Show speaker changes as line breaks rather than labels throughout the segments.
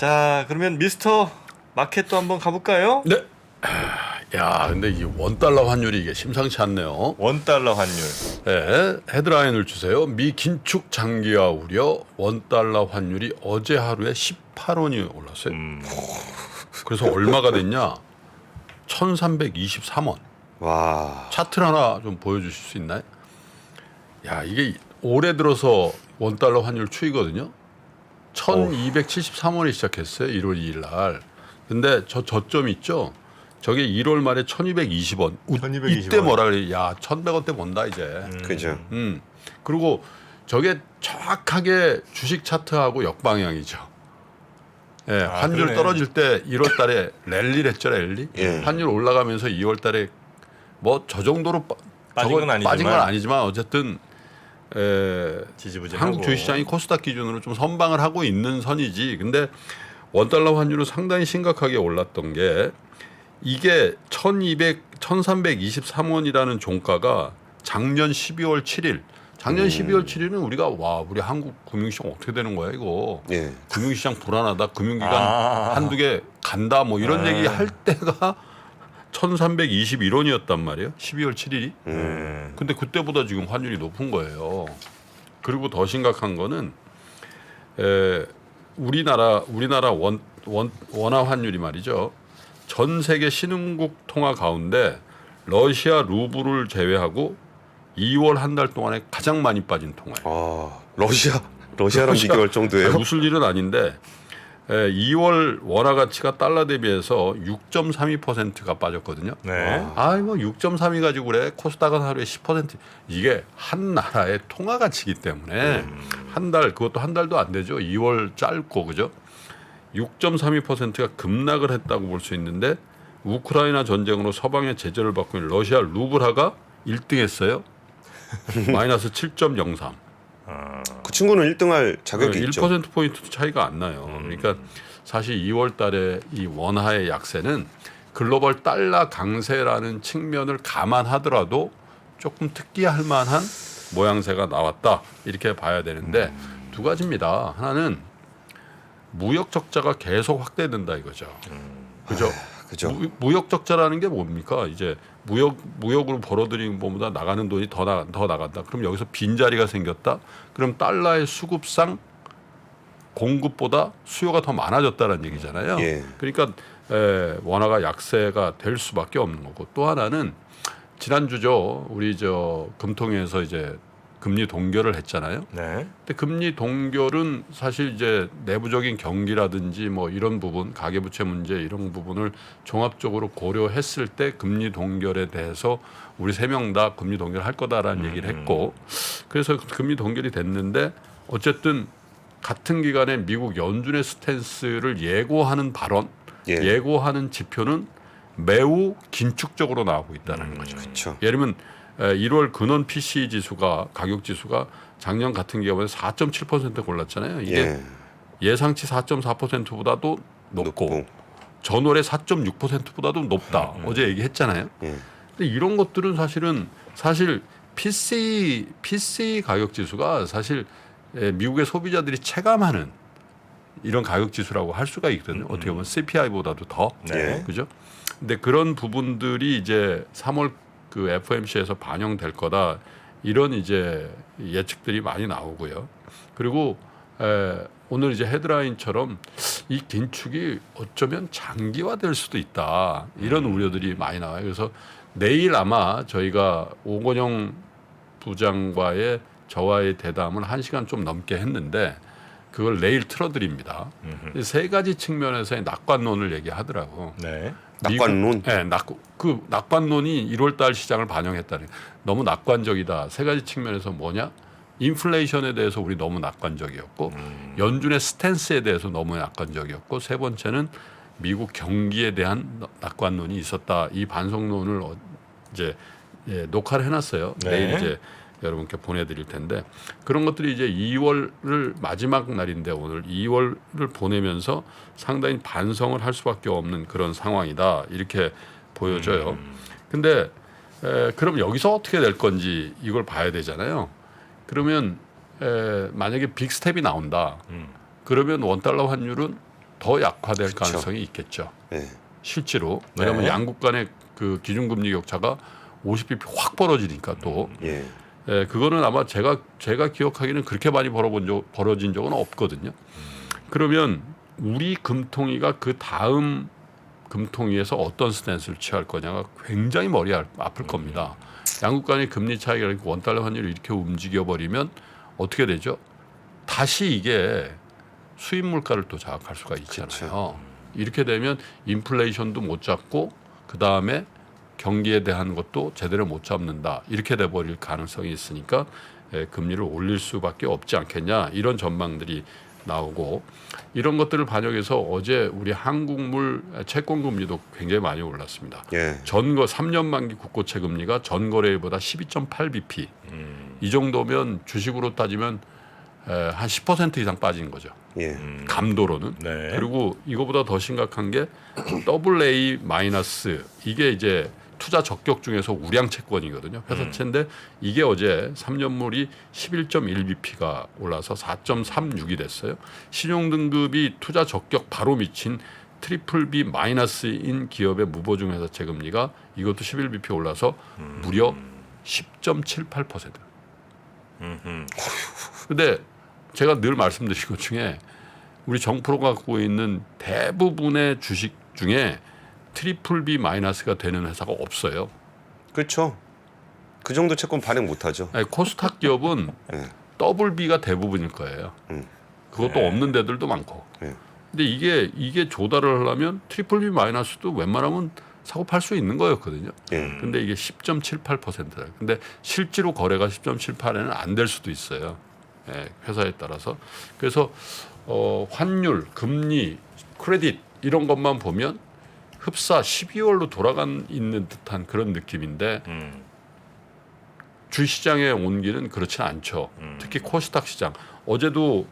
자, 그러면 미스터 마켓도 한번 가볼까요?
네. 야, 근데 이 원달러 환율이 이게 심상치 않네요.
원달러 환율.
네, 헤드라인을 주세요. 미 긴축 장기화 우려 원달러 환율이 어제 하루에 18원이 올랐어요. 그래서 얼마가 됐냐? 1323원.
와.
차트를 하나 좀 보여주실 수 있나요? 야, 이게 올해 들어서 원달러 환율 추이거든요. 1273원이 시작했어요. 1월 2일 날. 근데 저 저점 있죠? 저게 1월 말에 1220원.
1220원.
이때 뭐라 그래? 야, 1100원대 본다 이제.
그죠.
그리고 저게 정확하게 주식 차트하고 역방향이죠. 예, 환율
그러네.
떨어질 때 1월 달에 랠리를 했죠, 랠리.
예.
환율 올라가면서 2월 달에 뭐 저 정도로
빠진 건 아니지만.
빠진 건 아니지만 어쨌든
지지부진하고.
한국 주식시장이 코스닥 기준으로 좀 선방을 하고 있는 선이지. 근데 원달러 환율은 상당히 심각하게 올랐던 게 이게 1323원이라는 종가가 작년 12월 7일. 작년 12월 7일은 우리가 우리 한국 금융시장 어떻게 되는 거야 이거.
예.
금융시장 불안하다. 금융기관
아.
한두 개 간다 뭐 이런
네.
얘기 할 때가 1321원이었단 말이에요. 12월 7일이. 근데 그때보다 지금 환율이 높은 거예요. 그리고 더 심각한 거는 우리나라 원화 환율이 말이죠. 전 세계 신흥국 통화 가운데 러시아 루블을 제외하고 2월 한 달 동안에 가장 많이 빠진 통화예요.
아, 러시아랑 비교할 정도예요?
아니, 웃을 일은 아닌데 2월 원화 가치가 달러 대비해서 6.32%가 빠졌거든요.
네.
뭐 6.32 가지고 그래. 코스닥은 하루에 10%. 이게 한 나라의 통화 가치이기 때문에 한 달, 그것도 한 달도 안 되죠. 2월 짧고 그죠? 6.32%가 급락을 했다고 볼 수 있는데 우크라이나 전쟁으로 서방의 제재를 받고 있는 러시아 루블화가 1등했어요. 마이너스 7.03.
그 친구는 1등할 자격이 있죠.
1%포인트 차이가 안 나요. 그러니까 사실 2월 달에 이 원화의 약세는 글로벌 달러 강세라는 측면을 감안하더라도 조금 특기할 만한 모양새가 나왔다. 이렇게 봐야 되는데 두 가지입니다. 하나는 무역 적자가 계속 확대된다 이거죠. 그죠?
그죠.
무역 적자라는 게 뭡니까? 이제 무역으로 벌어들이는 것보다 나가는 돈이 더 나간다. 그럼 여기서 빈자리가 생겼다. 그럼 달러의 수급상 공급보다 수요가 더 많아졌다는 얘기잖아요.
예.
그러니까 원화가 약세가 될 수밖에 없는 거고 또 하나는 지난주죠. 우리 금통위에서 이제 금리 동결을 했잖아요.
네.
근데 금리 동결은 사실 이제 내부적인 경기라든지 뭐 이런 부분, 가계부채 문제 이런 부분을 종합적으로 고려했을 때 금리 동결에 대해서 우리 세 명 다 금리 동결할 거다라는 얘기를 했고 그래서 금리 동결이 됐는데 어쨌든 같은 기간에 미국 연준의 스탠스를 예고하는 발언,
예.
예고하는 지표는 매우 긴축적으로 나오고 있다는 거죠.
그렇죠.
예를 들면 1월 근원 PCE 지수가 가격 지수가 작년 같은 경우에 4.7% 골랐잖아요. 이게
예.
예상치 4.4%보다도 높고 전월에 4.6%보다도 높다. 어제 얘기했잖아요.
예.
근데 이런 것들은 사실 PCE 가격 지수가 사실 미국의 소비자들이 체감하는 이런 가격 지수라고 할 수가 있거든요. 어떻게 보면 CPI보다도 더.
네.
그죠? 근데 그런 부분들이 이제 3월 그 FOMC에서 반영될 거다. 이런 이제 예측들이 많이 나오고요. 그리고 오늘 이제 헤드라인처럼 이 긴축이 어쩌면 장기화될 수도 있다. 이런 우려들이 많이 나와요. 그래서 내일 아마 저희가 오건영 부장과의 저와의 대담을 1시간 좀 넘게 했는데 그걸 내일 틀어드립니다. 세 가지 측면에서의 낙관론을 얘기하더라고.
네.
미국,
낙관론?
네, 그 낙관론이 1월달 시장을 반영했다는. 너무 낙관적이다. 세 가지 측면에서 뭐냐? 인플레이션에 대해서 우리 너무 낙관적이었고 연준의 스탠스에 대해서 너무 낙관적이었고 세 번째는 미국 경기에 대한 낙관론이 있었다. 이 반성론을 이제 녹화를 해놨어요.
네.
내일 이제 여러분께 보내드릴 텐데 그런 것들이 이제 2월을 마지막 날인데 오늘 2월을 보내면서 상당히 반성을 할 수밖에 없는 그런 상황이다 이렇게 보여져요. 근데 그럼 여기서 어떻게 될 건지 이걸 봐야 되잖아요. 그러면 만약에 빅스텝이 나온다. 그러면 원달러 환율은 더 약화될
그쵸.
가능성이 있겠죠.
네.
실제로 왜냐하면
네.
양국 간의 그 기준금리 격차가 50bp 확 벌어지니까 또
예.
예, 그거는 아마 제가 기억하기는 그렇게 많이 벌어진 적은 없거든요. 그러면 우리 금통위가 그 다음 금통위에서 어떤 스탠스를 취할 거냐가 굉장히 머리 아플 겁니다. 양국 간의 금리 차이가 이렇게 원달러 환율이 이렇게 움직여 버리면 어떻게 되죠? 다시 이게 수입 물가를 또 자극할 수가 있잖아요.
그렇죠.
이렇게 되면 인플레이션도 못 잡고 그 다음에 경기에 대한 것도 제대로 못 잡는다. 이렇게 돼버릴 가능성이 있으니까 금리를 올릴 수밖에 없지 않겠냐. 이런 전망들이 나오고 이런 것들을 반영해서 어제 우리 한국물 채권 금리도 굉장히 많이 올랐습니다.
예.
전거 3년 만기 국고채 금리가 전거래일보다 12.8bp. 이 정도면 주식으로 따지면 한 10% 이상 빠진 거죠.
예.
감도로는.
네.
그리고 이거보다 더 심각한 게 AA 마이너스 이게 이제 투자 적격 중에서 우량 채권이거든요. 회사채인데 이게 어제 3년물이 11.1bp가 올라서 4.36이 됐어요. 신용 등급이 투자 적격 바로 미친 BBB 마이너스인 기업의 무보증 회사채 금리가 이것도 11bp 올라서 무려 10.78%. 근데 제가 늘 말씀드린 것 중에 우리 정프로가 갖고 있는 대부분의 주식 중에 BBB 마이너스가 되는 회사가 없어요.
그렇죠. 그 정도 채권 발행 못하죠.
아니, 코스닥 기업은
네.
BB가 대부분일 거예요. 그것도
네.
없는 데들도 많고.
네.
근데 이게 조달을 하려면 BBB 마이너스도 웬만하면 사고 팔 수 있는 거였거든요.
예.
근데 이게 10.78%라. 근데 실제로 거래가 10.78에는 안 될 수도 있어요. 예, 회사에 따라서. 그래서 환율, 금리, 크레딧 이런 것만 보면 흡사 12월로 돌아간 있는 듯한 그런 느낌인데 주시장의 온기는 그렇지 않죠. 특히 코스닥 시장. 어제도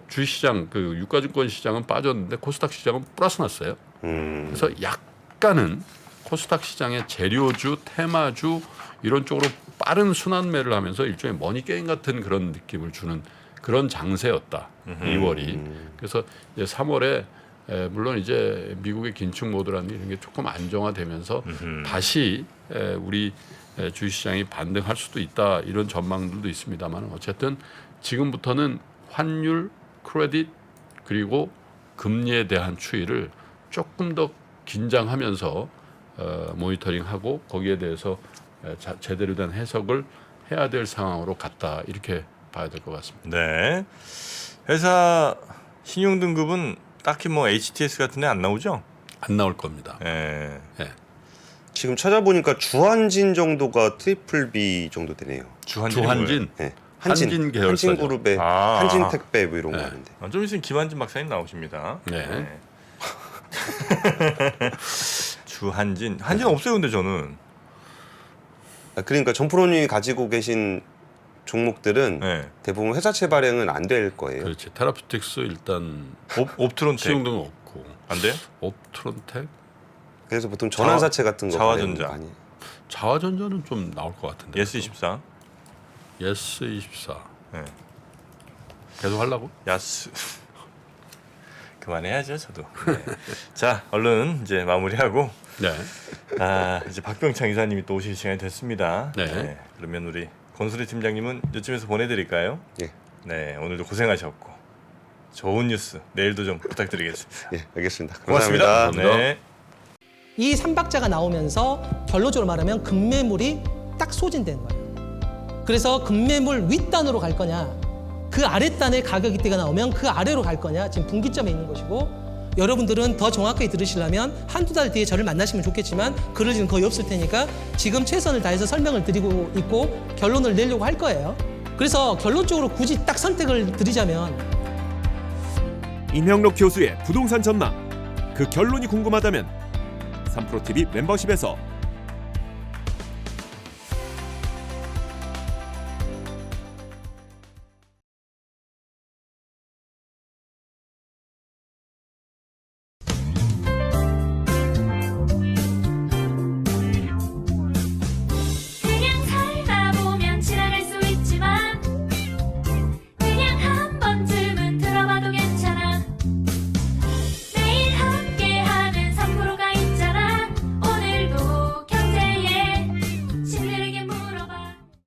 주시장 그 유가증권 시장은 빠졌는데 코스닥 시장은 플러스 났어요. 그래서 약간은 코스닥 시장의 재료주, 테마주 이런 쪽으로 빠른 순환매를 하면서 일종의 머니게임 같은 그런 느낌을 주는 그런 장세였다. 2월이. 그래서 이제 3월에 물론 이제 미국의 긴축 모드라는 이런 게 조금 안정화되면서 다시 우리 주식시장이 반등할 수도 있다 이런 전망들도 있습니다만 어쨌든 지금부터는 환율, 크레딧 그리고 금리에 대한 추이를 조금 더 긴장하면서 모니터링하고 거기에 대해서 제대로 된 해석을 해야 될 상황으로 갔다 이렇게 봐야 될 것 같습니다.
네. 회사 신용 등급은 딱히 뭐 HTS 같은 데 안 나오죠?
안 나올 겁니다.
예.
지금 찾아보니까 주한진 정도가 BBB 정도 되네요.
주한진,
네.
한진 계열사죠.
한진그룹의
아.
한진택배 뭐 이런 거
네.
하는데.
좀 있으면 김한진 박사님 나오십니다.
네.
주한진. 한진 없어요 근데 저는.
그러니까 정프로님이 가지고 계신 종목들은
네.
대부분 회사채 발행은 안 될 거예요.
그렇지. 테라퓨틱스 일단
옵트론텍
시용등 없고
안 돼요?
옵트론텍
그래서 보통 전환사채 같은 거
자화전자.
발행 많이.
자화전자는 좀 나올 것 같은데.
예스24.
예스24
네.
계속 하려고?
야스. 그만해야죠 저도. 네. 자 얼른 이제 마무리하고
네.
이제 박병창 이사님이 또 오실 시간이 됐습니다.
네.
그러면 우리 권수리 팀장님은 이쯤에서 보내드릴까요?
예.
네 오늘도 고생하셨고 좋은 뉴스 내일도 좀 부탁드리겠습니다.
예, 알겠습니다.
고맙습니다.
감사합니다.
네.
이 3박자가 나오면서 결론적으로 말하면 급매물이 딱 소진된 거예요. 그래서 급매물 윗단으로 갈 거냐, 그 아랫단의 가격 이때가 나오면 그 아래로 갈 거냐, 지금 분기점에 있는 것이고, 여러분들은 더 정확하게 들으시려면 한두 달 뒤에 저를 만나시면 좋겠지만 그럴 일은 거의 없을 테니까 지금 최선을 다해서 설명을 드리고 있고 결론을 내려고 할 거예요. 그래서 결론적으로 굳이 딱 선택을 드리자면
임형록 교수의 부동산 전망 그 결론이 궁금하다면 3프로TV 멤버십에서